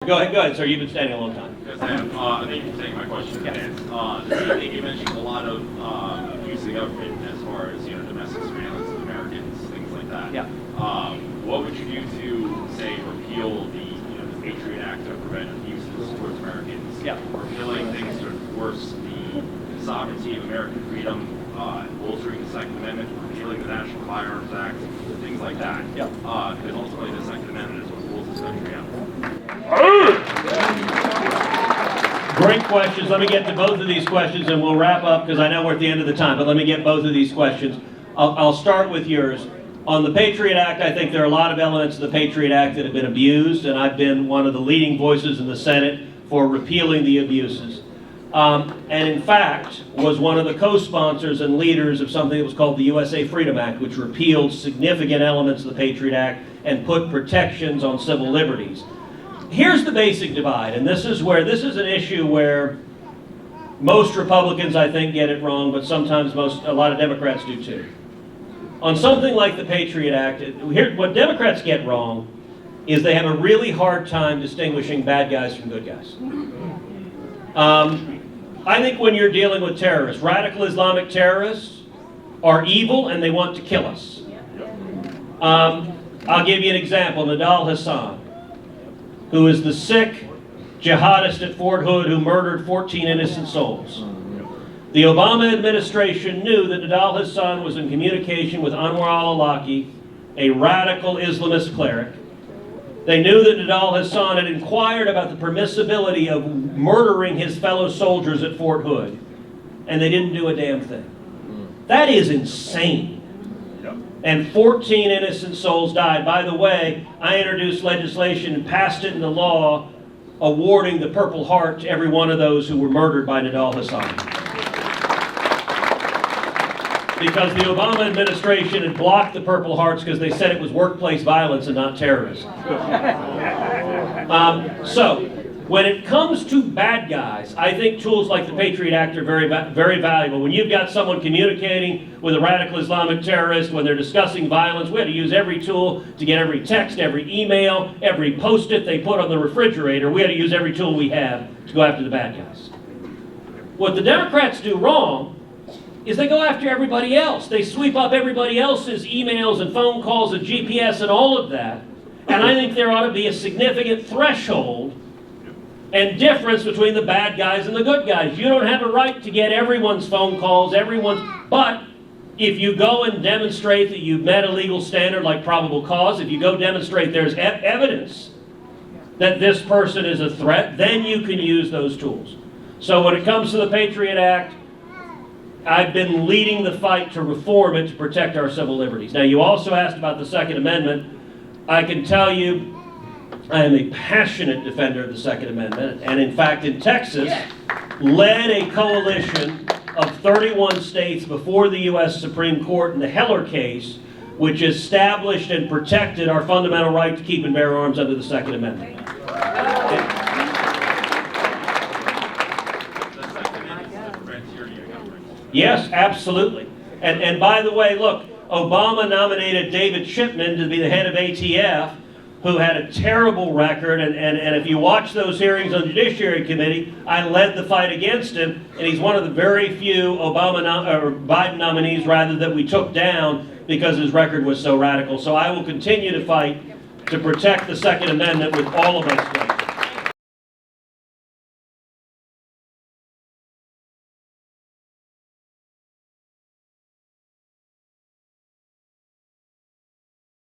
Go ahead, sir. You've been standing a long time. Yes, I am. Thank you for taking my question in advance. This evening you mentioned a lot of abuse of the government as far as domestic surveillance of Americans, things like that. Yeah. What would you do to say repeal the Patriot Act to prevent abuses towards Americans? Yeah. Repealing things to enforce the sovereignty of American freedom, bolstering the Second Amendment, repealing the National Firearms Act, things like that. Yeah. Because ultimately the Second Amendment is what rules this country out. Great questions. Let me get to both of these questions and we'll wrap up because I know we're at the end of the time, but let me get both of these questions. I'll start with yours. On the Patriot Act, I think there are a lot of elements of the Patriot Act that have been abused, and I've been one of the leading voices in the Senate for repealing the abuses. And in fact, was one of the co-sponsors and leaders of something that was called the USA Freedom Act, which repealed significant elements of the Patriot Act and put protections on civil liberties. Here's the basic divide, and this is an issue where most Republicans, I think, get it wrong, but sometimes a lot of Democrats do too. On something like the Patriot Act, what Democrats get wrong is they have a really hard time distinguishing bad guys from good guys. I think when you're dealing with terrorists, radical Islamic terrorists are evil and they want to kill us. I'll give you an example, Nidal Hassan, who is the sick jihadist at Fort Hood who murdered 14 innocent souls. The Obama administration knew that Nidal Hassan was in communication with Anwar al-Awlaki, a radical Islamist cleric. They knew that Nidal Hassan had inquired about the permissibility of murdering his fellow soldiers at Fort Hood, and they didn't do a damn thing. That is insane. And 14 innocent souls died. By the way, I introduced legislation and passed it into law awarding the Purple Heart to every one of those who were murdered by Nidal Hassan. Because the Obama administration had blocked the Purple Hearts because they said it was workplace violence and not terrorism. So, when it comes to bad guys, I think tools like the Patriot Act are very, very valuable. When you've got someone communicating with a radical Islamic terrorist, when they're discussing violence, we had to use every tool to get every text, every email, every post-it they put on the refrigerator. We had to use every tool we have to go after the bad guys. What the Democrats do wrong is they go after everybody else. They sweep up everybody else's emails and phone calls and GPS and all of that. And I think there ought to be a significant threshold and difference between the bad guys and the good guys. You don't have a right to get everyone's phone calls, but if you go and demonstrate that you've met a legal standard like probable cause, if you go demonstrate there's evidence that this person is a threat, then you can use those tools. So when it comes to the Patriot Act, I've been leading the fight to reform it to protect our civil liberties. Now, you also asked about the Second Amendment. I can tell you I am a passionate defender of the Second Amendment, and in fact, in Texas, led a coalition of 31 states before the U.S. Supreme Court in the Heller case, which established and protected our fundamental right to keep and bear arms under the Second Amendment. Yes, absolutely. And by the way, look, Obama nominated David Shipman to be the head of ATF, who had a terrible record, and if you watch those hearings on the Judiciary Committee, I led the fight against him, and he's one of the very few Biden nominees, rather, that we took down because his record was so radical. So I will continue to fight to protect the Second Amendment with all of us.